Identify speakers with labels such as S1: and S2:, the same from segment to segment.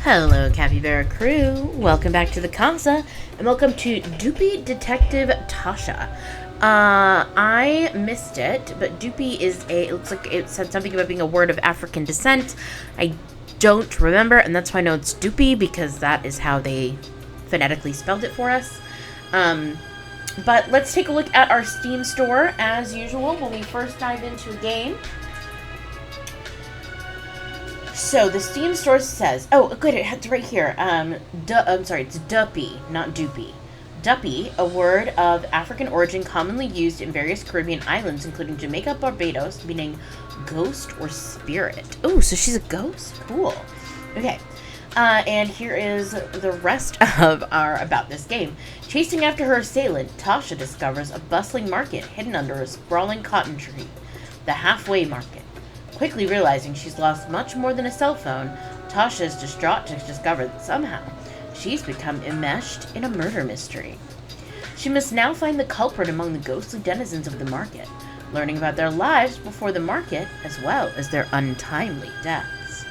S1: Hello, Capybara crew. Welcome back to the Casa, and welcome to Doopy Detective Tasha. I missed it, but Doopy it looks like it said something about being a word of African descent. I don't remember, and that's why I know it's Doopy, because that is how they phonetically spelled it for us. But let's take a look at our Steam store, as usual, when we first dive into a game. So, the Steam store says... Oh, good, it's right here. It's Duppy, not Doopy. Duppy, a word of African origin commonly used in various Caribbean islands, including Jamaica, Barbados, meaning ghost or spirit. Oh, so she's a ghost? Cool. Okay. And here is the rest of our about this game. Chasing after her assailant, Tasha discovers a bustling market hidden under a sprawling cotton tree. The halfway market. Quickly realizing she's lost much more than a cell phone, Tasha is distraught to discover that somehow she's become enmeshed in a murder mystery. She must now find the culprit among the ghostly denizens of the market, learning about their lives before the market as well as their untimely deaths.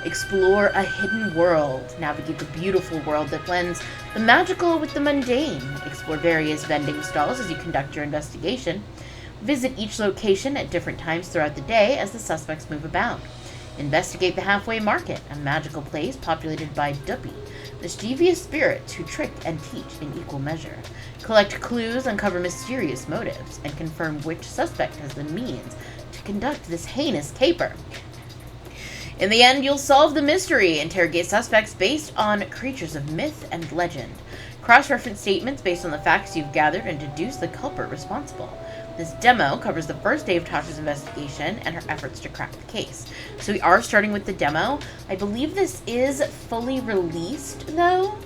S1: Explore a hidden world, navigate the beautiful world that blends the magical with the mundane, explore various vending stalls as you conduct your investigation. Visit each location at different times throughout the day as the suspects move about. Investigate the halfway market, a magical place populated by Duppy, mischievous spirits who trick and teach in equal measure. Collect clues, uncover mysterious motives, and confirm which suspect has the means to conduct this heinous caper. In the end, you'll solve the mystery, interrogate suspects based on creatures of myth and legend, cross-reference statements based on the facts you've gathered, and deduce the culprit responsible. This demo covers the first day of Tasha's investigation and her efforts to crack the case. So we are starting with the demo. I believe this is fully released, though.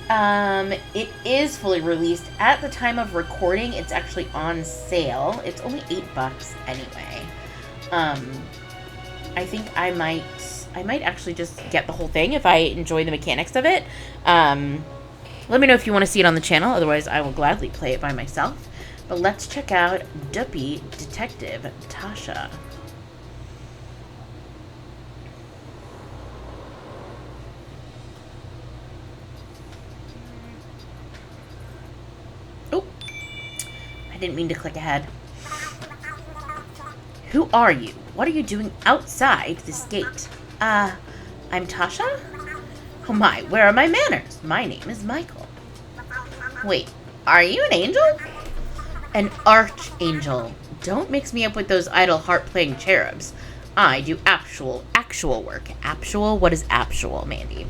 S1: It is fully released. At the time of recording, it's actually on sale. It's only $8 anyway. I think I might actually just get the whole thing if I enjoy the mechanics of it. Let me know if you want to see it on the channel. Otherwise, I will gladly play it by myself. But let's check out Duppy Detective Tasha. Oh, I didn't mean to click ahead. Who are you? What are you doing outside this gate? I'm Tasha? Oh my, where are my manners? My name is Michael. Wait, are you an angel? An archangel. Don't mix me up with those idle harp-playing cherubs. I do actual work. Actual? What is actual, Mandy?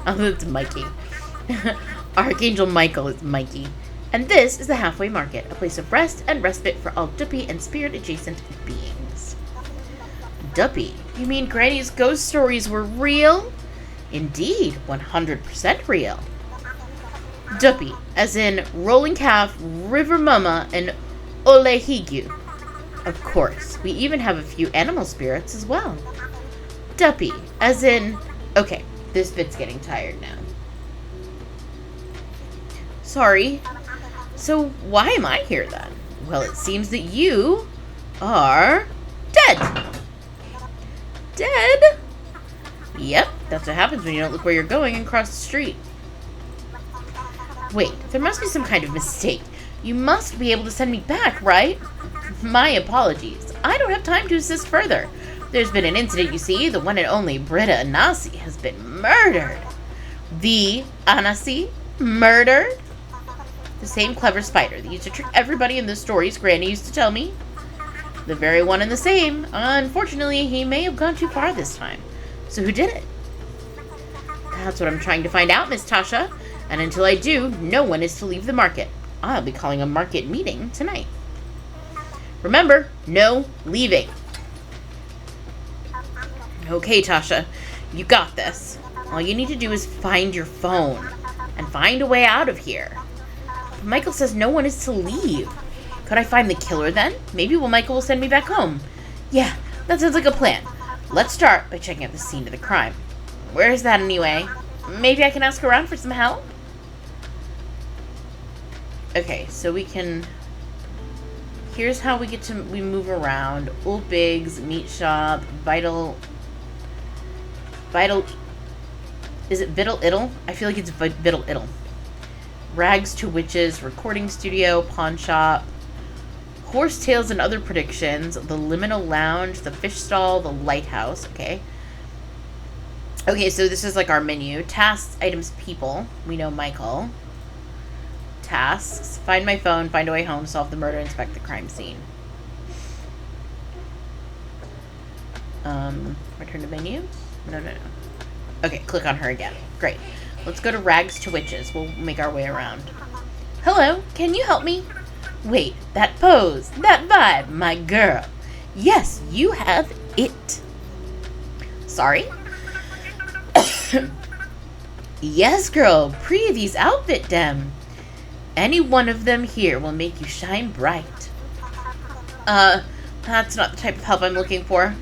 S1: Oh, that's Mikey. Archangel Michael is Mikey. And this is the Halfway Market, a place of rest and respite for all Duppy and spirit-adjacent beings. Duppy? You mean Granny's ghost stories were real? Indeed, 100% real. Duppy, as in Rolling Calf, River Mama, and Olehigu. Of course, we even have a few animal spirits as well. Duppy, as in... Okay, this bit's getting tired now. Sorry. So why am I here then? Well, it seems that you are dead. Dead? Yep, that's what happens when you don't look where you're going and cross the street. Wait, there must be some kind of mistake. You must be able to send me back, right? My apologies. I don't have time to assist further. There's been an incident, you see. The one and only Britta Anasi has been murdered. The Anasi? Murdered? The same clever spider that used to trick everybody in the stories Granny used to tell me. The very one and the same. Unfortunately, he may have gone too far this time. So who did it? That's what I'm trying to find out, Miss Tasha. And until I do, no one is to leave the market. I'll be calling a market meeting tonight. Remember, no leaving. Okay, Tasha, you got this. All you need to do is find your phone and find a way out of here. But Michael says no one is to leave. Could I find the killer then? Maybe Michael will send me back home. Yeah, that sounds like a plan. Let's start by checking out the scene of the crime. Where is that anyway? Maybe I can ask around for some help? Okay, so we can... Here's how we move around. Old Biggs, Meat Shop, Vital Vital... Is it Vital Iddle? I feel like it's Vital Iddle. Rags to Witches, recording studio, pawn shop, horse tails and other predictions, the liminal lounge, the fish stall, the lighthouse. Okay. Okay, so this is like our menu. Tasks, items, people. We know Michael. Tasks. Find my phone, find a way home, solve the murder, inspect the crime scene. Return to menu? No. Okay, click on her again. Great. Let's go to Rags to Witches. We'll make our way around. Hello, can you help me? Wait, that pose, that vibe, my girl. Yes, you have it. Sorry? Yes, girl, these outfit dem. Any one of them here will make you shine bright. That's not the type of help I'm looking for.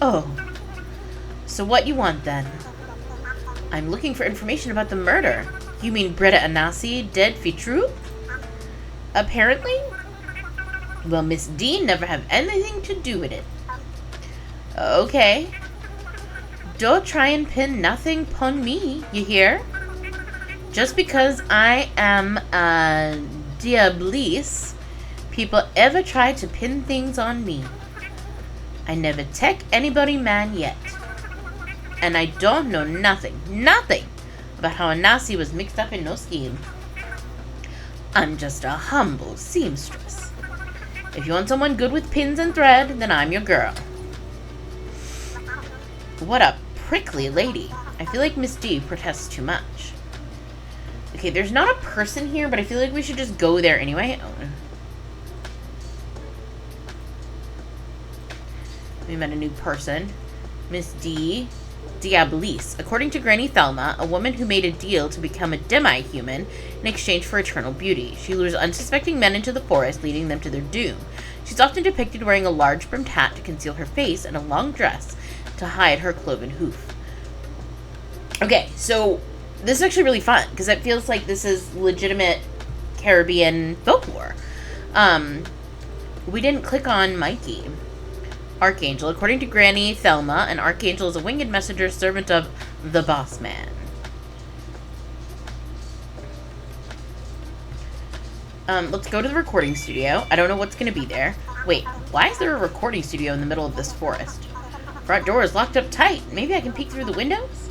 S1: Oh. So what you want then? I'm looking for information about the murder. You mean Britta Anasi dead fi true? Apparently? Well, Miss Dean never have anything to do with it. Okay. Don't try and pin nothing pon me, you hear? Just because I am a diablesse, people ever try to pin things on me. I never tech anybody man yet. And I don't know nothing about how Anasi was mixed up in no scheme. I'm just a humble seamstress. If you want someone good with pins and thread, then I'm your girl. What a prickly lady. I feel like Miss D protests too much. Okay, there's not a person here, but I feel like we should just go there anyway. Oh. We met a new person. Miss D. Diablesse. According to Granny Thelma, a woman who made a deal to become a demi-human in exchange for eternal beauty. She lures unsuspecting men into the forest, leading them to their doom. She's often depicted wearing a large brimmed hat to conceal her face and a long dress to hide her cloven hoof. Okay, so this is actually really fun because it feels like this is legitimate Caribbean folklore. We didn't click on Mikey. Archangel. According to Granny Thelma, an archangel is a winged messenger, servant of the boss man. Let's go to the recording studio. I don't know what's going to be there. Wait, why is there a recording studio in the middle of this forest? Front door is locked up tight. Maybe I can peek through the windows?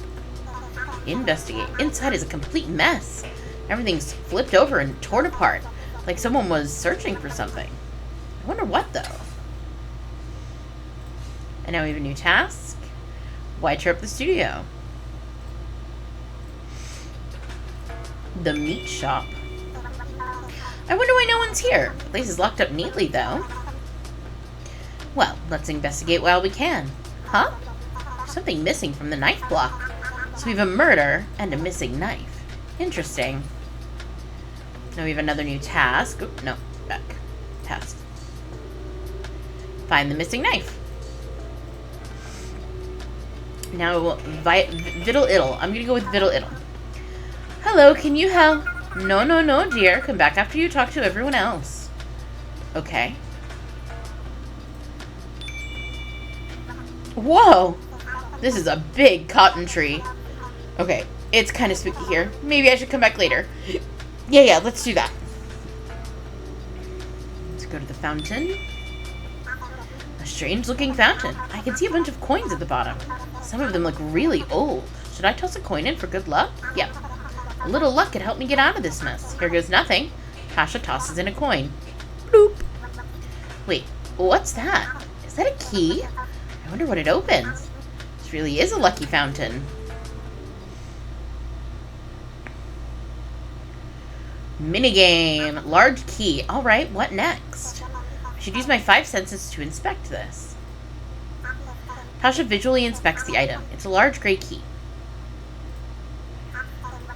S1: Investigate. Inside is a complete mess. Everything's flipped over and torn apart, like someone was searching for something. I wonder what, though. And now we have a new task. Why tear up the studio? The meat shop. I wonder why no one's here. The place is locked up neatly, though. Well, let's investigate while we can. Huh? There's something missing from the knife block. So we have a murder and a missing knife. Interesting. Now we have another new task. Oop, no, back. Task. Find the missing knife. Now, Vital Iddle. I'm gonna go with Vital Iddle. Hello, can you help? No, dear. Come back after you talk to everyone else. Okay. Whoa! This is a big cotton tree. Okay, it's kind of spooky here. Maybe I should come back later. Yeah, let's do that. Let's go to the fountain. A strange-looking fountain. I can see a bunch of coins at the bottom. Some of them look really old. Should I toss a coin in for good luck? Yep. A little luck could help me get out of this mess. Here goes nothing. Tasha tosses in a coin. Bloop. Wait, what's that? Is that a key? I wonder what it opens. This really is a lucky fountain. Minigame. Large key. Alright, what next? I should use my 5 senses to inspect this. Tasha visually inspects the item. It's a large gray key.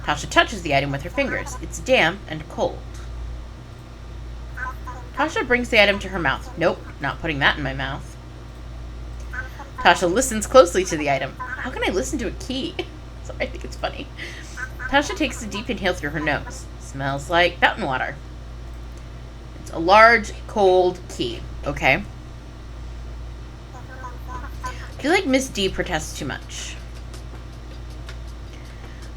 S1: Tasha touches the item with her fingers. It's damp and cold. Tasha brings the item to her mouth. Nope, not putting that in my mouth. Tasha listens closely to the item. How can I listen to a key? Sorry, I think it's funny. Tasha takes a deep inhale through her nose. Smells like fountain water. It's a large, cold key. Okay. I feel like Miss D protests too much.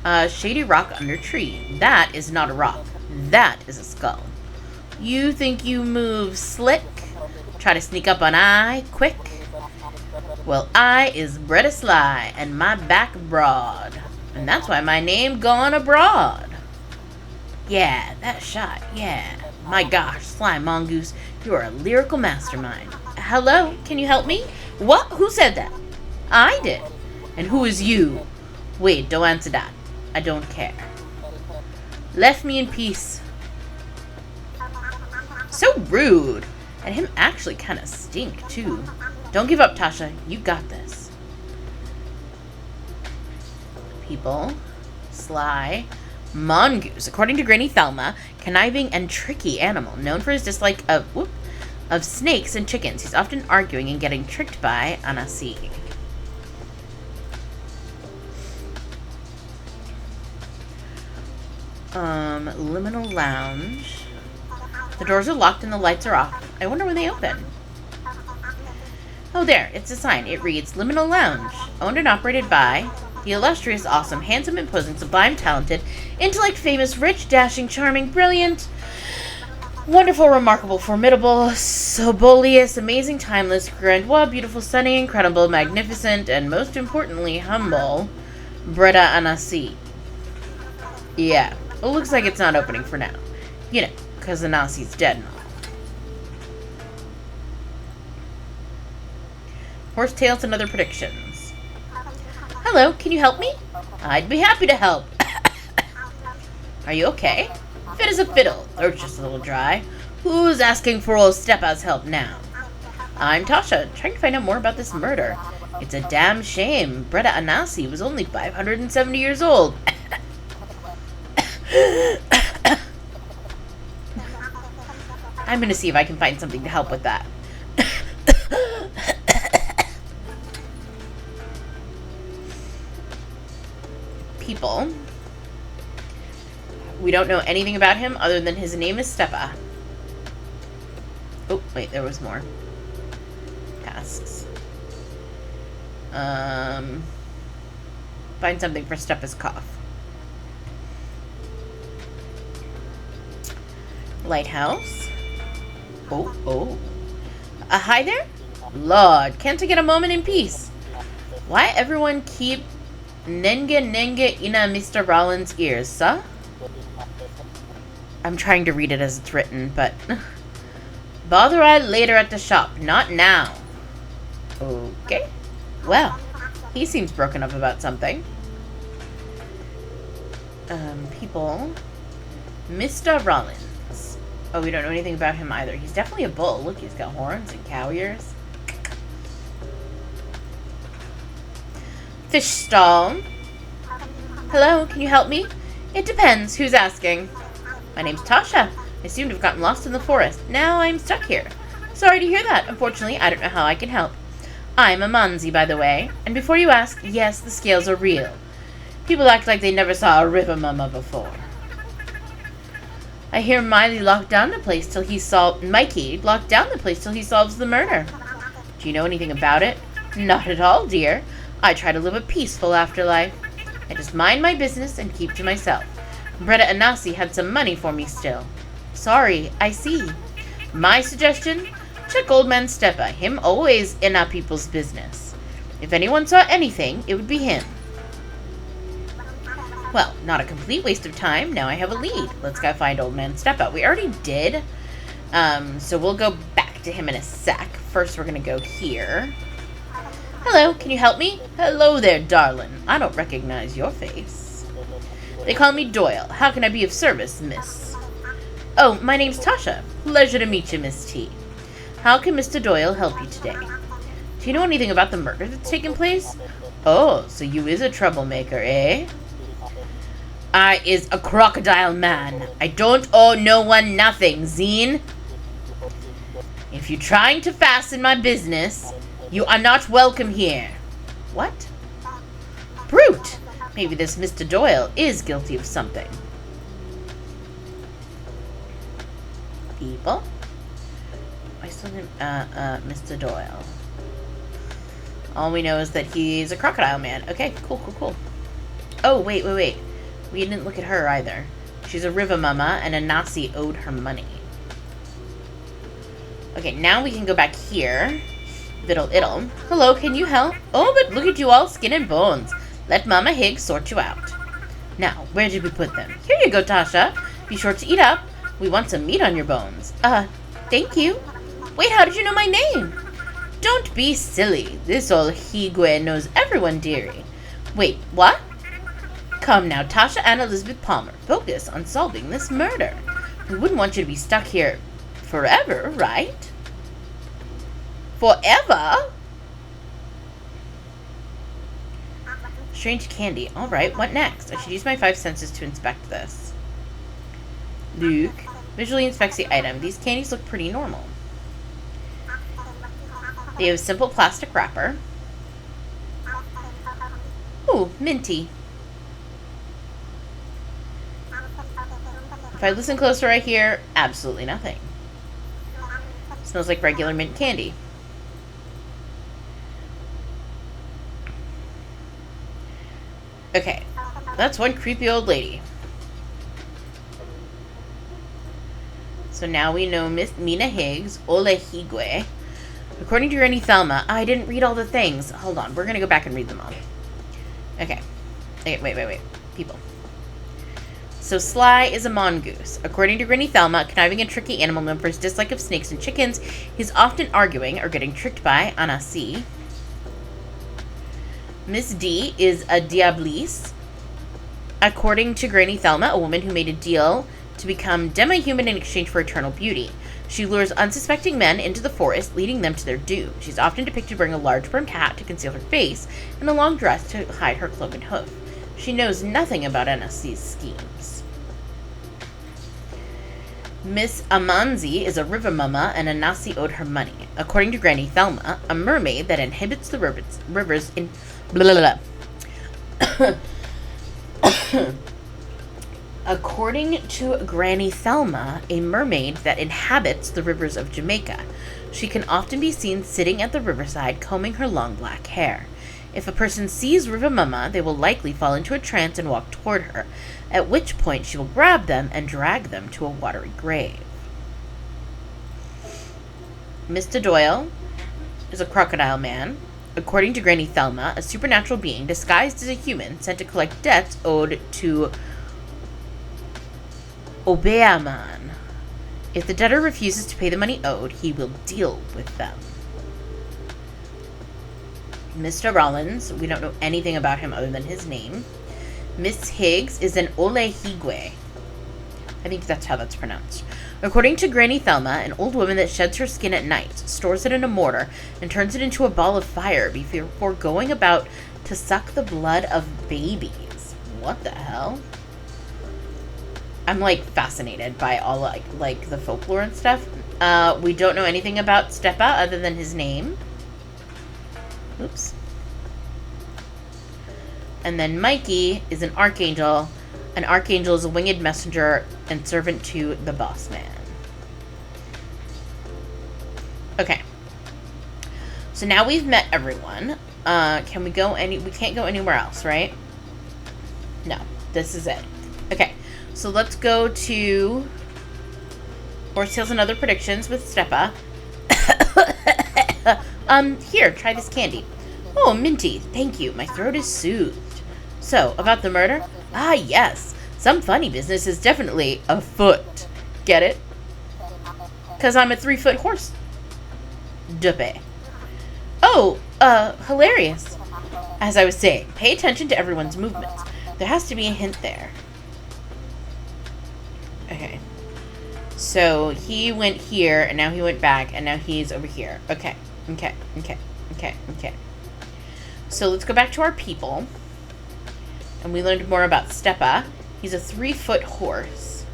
S1: A shady rock under tree. That is not a rock. That is a skull. You think you move slick? Try to sneak up on I quick? Well, I is bred sly, and my back broad. And that's why my name gone abroad. Yeah, that shot, yeah. My gosh, Sly Mongoose, you are a lyrical mastermind. Hello, can you help me? What? Who said that? I did. And who is you? Wait, don't answer that. I don't care. Left me in peace. So rude. And him actually kind of stink, too. Don't give up, Tasha. You got this. People. Sly. Mongoose. According to Granny Thelma, conniving and tricky animal, known for his dislike of snakes and chickens. He's often arguing and getting tricked by Anasi. Liminal Lounge. The doors are locked and the lights are off. I wonder when they open. Oh, there. It's a sign. It reads, Liminal Lounge. Owned and operated by the illustrious, awesome, handsome, imposing, sublime, talented, intellect, famous, rich, dashing, charming, brilliant, wonderful, remarkable, formidable, sobolious, amazing, timeless, grandiose, beautiful, stunning, incredible, magnificent, and most importantly, humble, Breda Anasi. Yeah. It looks like it's not opening for now. You know, because Anasi's dead and all. Horsetails and other predictions. Hello, can you help me? I'd be happy to help. Are you okay? Fit as a fiddle. Throat's just a little dry. Who's asking for old Stepa's help now? I'm Tasha, trying to find out more about this murder. It's a damn shame. Breda Anasi was only 570 years old. I'm going to see if I can find something to help with that. People. We don't know anything about him other than his name is Stepa. Oh, wait, there was more. Tasks. Find something for Stepa's cough. Lighthouse. Oh. Hi there? Lord, can't I get a moment in peace? Why everyone keep Nenga ina Mr. Rollins' ears, sir? I'm trying to read it as it's written, but... Bother I later at the shop, not now. Okay. Well, he seems broken up about something. People... Mr. Rollins. Oh, we don't know anything about him either. He's definitely a bull. Look, he's got horns and cow ears. Fish stall. Hello, can you help me? It depends. Who's asking? My name's Tasha. I seem to have gotten lost in the forest. Now I'm stuck here. Sorry to hear that. Unfortunately, I don't know how I can help. I'm a Manzi, by the way. And before you ask, yes, the scales are real. People act like they never saw a river mama before. I hear Mikey locked down the place till he solves the murder. Do you know anything about it? Not at all, dear. I try to live a peaceful afterlife. I just mind my business and keep to myself. Breda Anasi had some money for me still. Sorry, I see. My suggestion? Check old man Stepa. Him always in our people's business. If anyone saw anything, it would be him. Well, not a complete waste of time. Now I have a lead. Let's go find old man Stepa. We already did. So we'll go back to him in a sec. First, we're going to go here. Hello, can you help me? Hello there, darling. I don't recognize your face. They call me Doyle. How can I be of service, miss? Oh, my name's Tasha. Pleasure to meet you, Miss T. How can Mr. Doyle help you today? Do you know anything about the murder that's taken place? Oh, so you is a troublemaker, eh? I is a crocodile man. I don't owe no one nothing, Zine. If you're trying to fasten my business, you are not welcome here. What? Brute! Maybe this Mr. Doyle is guilty of something. People? I still didn't, Mr. Doyle. All we know is that he's a crocodile man. Okay, cool. Oh, wait. We didn't look at her either. She's a river mama, and a Nasi owed her money. Okay, now we can go back here. Viddle iddle. Hello, can you help? Oh, but look at you all, skin and bones. Let Mama Higgs sort you out. Now, where did we put them? Here you go, Tasha. Be sure to eat up. We want some meat on your bones. Thank you. Wait, how did you know my name? Don't be silly. This old Higwe knows everyone, dearie. Wait, what? Come now, Tasha and Elizabeth Palmer. Focus on solving this murder. We wouldn't want you to be stuck here forever, right? Forever? Strange candy. Alright, what next? I should use my 5 senses to inspect this. Luke visually inspects the item. These candies look pretty normal. They have a simple plastic wrapper. Ooh, minty. If I listen closer, I hear absolutely nothing. Smells like regular mint candy. Okay, that's one creepy old lady. So now we know Miss Mina Higgs, Ole Higwe. According to Granny Thelma, I didn't read all the things. Hold on, we're gonna go back and read them all. Okay, wait. People. So Sly is a mongoose. According to Granny Thelma, conniving and tricky animal known for his dislike of snakes and chickens, he's often arguing or getting tricked by Anasi. Miss D is a diablesse. According to Granny Thelma, a woman who made a deal to become demi-human in exchange for eternal beauty. She lures unsuspecting men into the forest, leading them to their doom. She's often depicted wearing a large brimmed hat to conceal her face and a long dress to hide her cloven hoof. She knows nothing about Anasi's schemes. Miss Amanzi is a river mama, and Anasi owed her money. According to Granny Thelma, a mermaid that inhabits the rivers in... blah, blah, blah. According to Granny Thelma, a mermaid that inhabits the rivers of Jamaica. She can often be seen sitting at the riverside combing her long black hair. If a person sees River Mama, they will likely fall into a trance and walk toward her, at which point she will grab them and drag them to a watery grave. Mr. Doyle is a crocodile man. According to Granny Thelma, a supernatural being disguised as a human sent to collect debts owed to Obeaman. If the debtor refuses to pay the money owed, he will deal with them. Mr. Rollins, we don't know anything about him other than his name. Miss Higgs is an Ole Higwe. I think that's how that's pronounced. According to Granny Thelma, an old woman that sheds her skin at night, stores it in a mortar, and turns it into a ball of fire before going about to suck the blood of babies. What the hell? I'm, fascinated by all, the folklore and stuff. We don't know anything about Stepa other than his name. Oops. And then Mikey is an archangel. An archangel is a winged messenger and servant to the boss man. Okay. So now we've met everyone. Can we go we can't go anywhere else, right? No. This is it. Okay. So let's go to Horsetails and Other Predictions with Stepa. Here, try this candy. Oh, minty, thank you. My throat is soothed. So, about the murder? Ah, yes. Some funny business is definitely afoot. Get it? 'Cause I'm a 3-foot horse. Dupe. Oh, hilarious. As I was saying, pay attention to everyone's movements. There has to be a hint there. Okay. So, he went here, and now he went back, and now he's over here. Okay. Okay. So let's go back to our people. And we learned more about Stepa. He's a 3-foot horse.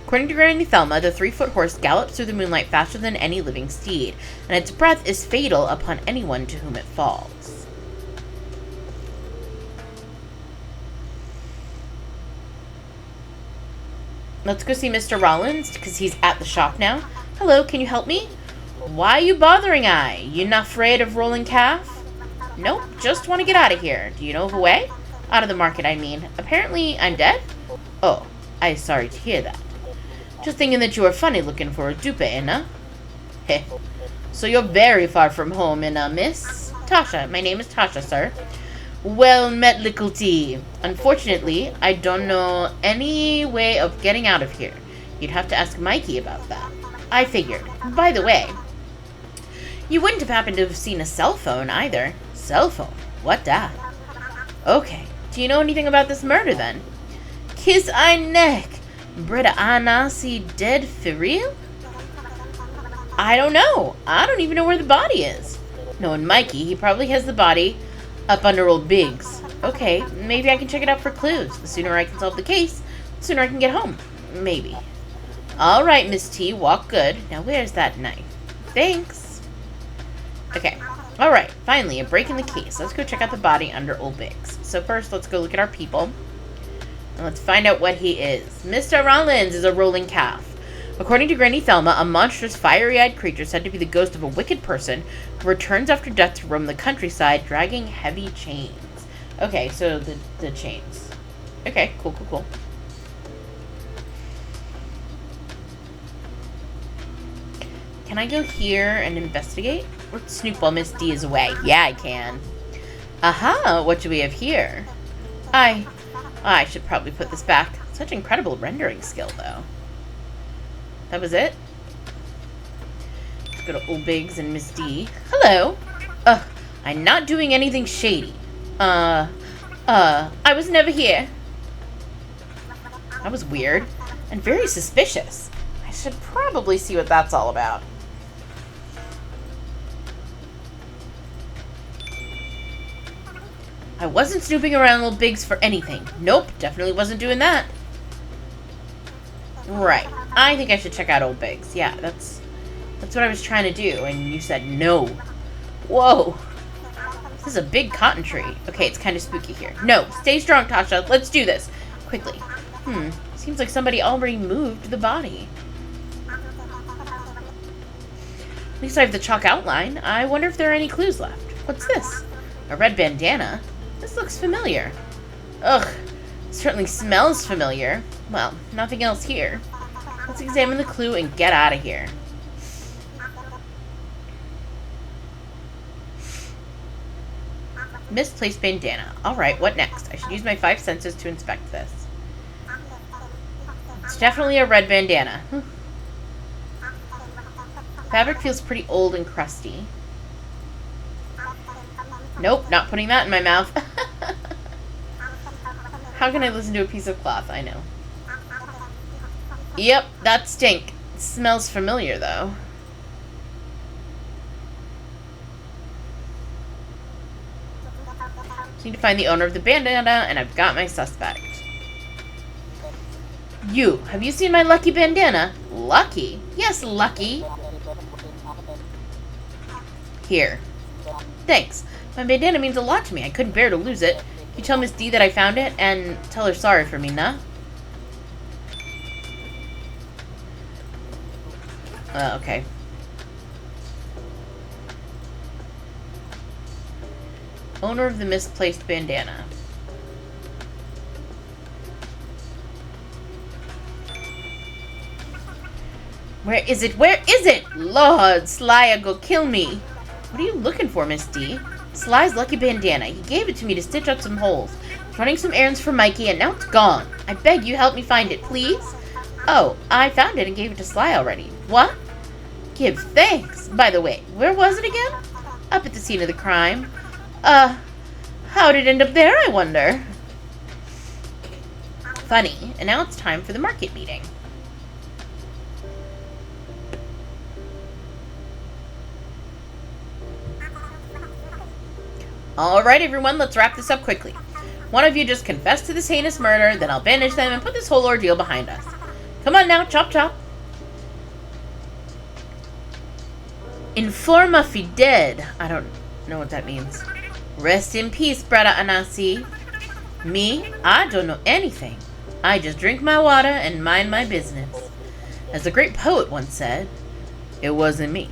S1: According to Granny Thelma, the 3-foot horse gallops through the moonlight faster than any living steed, and its breath is fatal upon anyone to whom it falls. Let's go see Mr. Rollins, because he's at the shop now. Hello, can you help me? Why you bothering I? You not afraid of rolling calf? Nope, just want to get out of here. Do you know of a way? Out of the market, I mean. Apparently, I'm dead? Oh, I'm sorry to hear that. Just thinking that you were funny looking for a dupe, Anna. Heh. So you're very far from home, Miss? Tasha. My name is Tasha, sir. Well met, little T. Unfortunately, I don't know any way of getting out of here. You'd have to ask Mikey about that. I figured. By the way, you wouldn't have happened to have seen a cell phone either. Cell phone? What that? Okay. Do you know anything about this murder then? Kiss I neck. Breda Anasi dead for real? I don't know. I don't even know where the body is. Knowing Mikey, he probably has the body up under old Biggs. Okay, maybe I can check it out for clues. The sooner I can solve the case, the sooner I can get home. Maybe. Alright, Miss T, walk good. Now where's that knife? Thanks. Okay. Alright, finally, a break in the case. Let's go check out the body under old Biggs. So first, let's go look at our people. And let's find out what he is. Mr. Rollins is a rolling calf. According to Granny Thelma, a monstrous, fiery-eyed creature said to be the ghost of a wicked person who returns after death to roam the countryside, dragging heavy chains. Okay, so the chains. Okay, cool. Can I go here and investigate? Or snoop while Miss D is away? Yeah, I can. Aha, what do we have here? I should probably put this back. Such incredible rendering skill, though. That was it? Let's go to Old Biggs and Miss D. Hello. I'm not doing anything shady. I was never here. That was weird. And very suspicious. I should probably see what that's all about. I wasn't snooping around Old Biggs for anything. Nope, definitely wasn't doing that. Right. I think I should check out Old Biggs. Yeah, that's what I was trying to do, and you said no. Whoa. This is a big cotton tree. Okay, it's kind of spooky here. No, stay strong, Tasha. Let's do this. Quickly. Seems like somebody already moved the body. At least I have the chalk outline. I wonder if there are any clues left. What's this? A red bandana? This looks familiar. Ugh. Certainly smells familiar. Well, nothing else here. Let's examine the clue and get out of here. Misplaced bandana. Alright, what next? I should use my 5 senses to inspect this. It's definitely a red bandana. Fabric feels pretty old and crusty. Nope, not putting that in my mouth. How can I listen to a piece of cloth? I know. Yep, that stink. It smells familiar, though. Just need to find the owner of the bandana, and I've got my suspect. You, have you seen my lucky bandana? Lucky? Yes, lucky. Here. Thanks. My bandana means a lot to me. I couldn't bear to lose it. You tell Miss D that I found it, and tell her sorry for me, nah? Okay. Owner of the misplaced bandana. Where is it? Where is it? Lord, Sly, go kill me. What are you looking for, Miss D? Sly's lucky bandana. He gave it to me to stitch up some holes. I was running some errands for Mikey, and now it's gone. I beg you help me find it, please. Oh, I found it and gave it to Sly already. What? Give thanks. By the way, where was it again? Up at the scene of the crime. How did it end up there, I wonder? Funny. And now it's time for the market meeting. Alright, everyone, let's wrap this up quickly. One of you just confess to this heinous murder, then I'll banish them and put this whole ordeal behind us. Come on now, chop chop. Informa fided. I don't know what that means. Rest in peace, Brada Anasi. Me? I don't know anything. I just drink my water and mind my business. As a great poet once said, it wasn't me.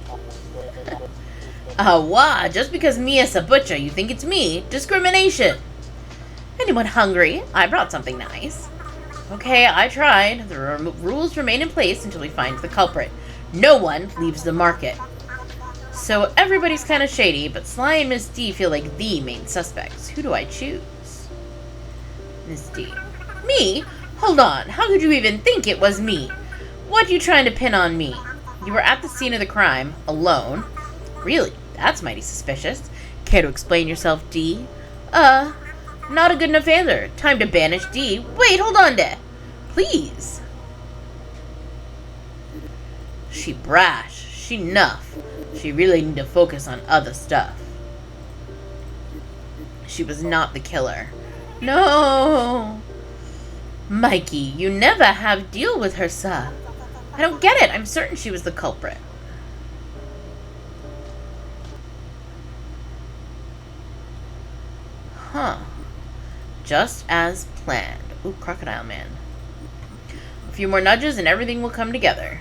S1: Wah, just because me is a butcher, you think it's me? Discrimination. Anyone hungry? I brought something nice. Okay, I tried. The rules remain in place until we find the culprit. No one leaves the market. So everybody's kind of shady, but Sly and Miss D feel like the main suspects. Who do I choose? Miss D. Me? Hold on. How could you even think it was me? What you trying to pin on me? You were at the scene of the crime, alone. Really? That's mighty suspicious. Care to explain yourself, D? Not a good enough answer. Time to banish D. Wait, hold on there. Please. She brash. She nuff. She really need to focus on other stuff. She was not the killer. No. Mikey, you never have deal with her, sir. I don't get it. I'm certain she was the culprit. Huh. Just as planned. Ooh, Crocodile Man. A few more nudges and everything will come together.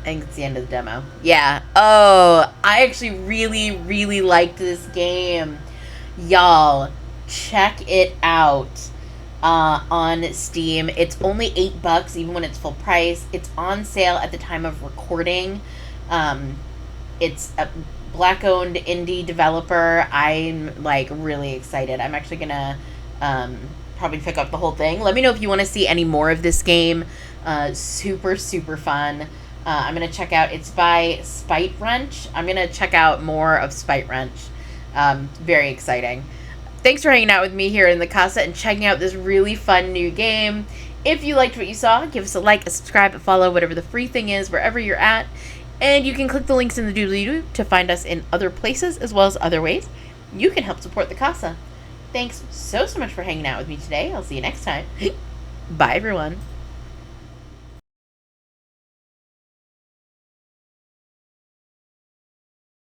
S1: I think it's the end of the demo. Yeah. Oh, I actually really, really liked this game. Y'all, check it out on Steam. It's only $8 even when it's full price. It's on sale at the time of recording. It's a Black-owned indie developer. I'm, like, really excited. I'm actually gonna probably pick up the whole thing. Let me know if you want to see any more of this game. Super, super fun. I'm going to check out, it's by Spite Wrench. I'm going to check out more of Spite Wrench. Very exciting. Thanks for hanging out with me here in the casa and checking out this really fun new game. If you liked what you saw, give us a like, a subscribe, a follow, whatever the free thing is, wherever you're at. And you can click the links in the doobly-doo to find us in other places as well as other ways you can help support the casa. Thanks so much for hanging out with me today. I'll see you next time. Bye, everyone.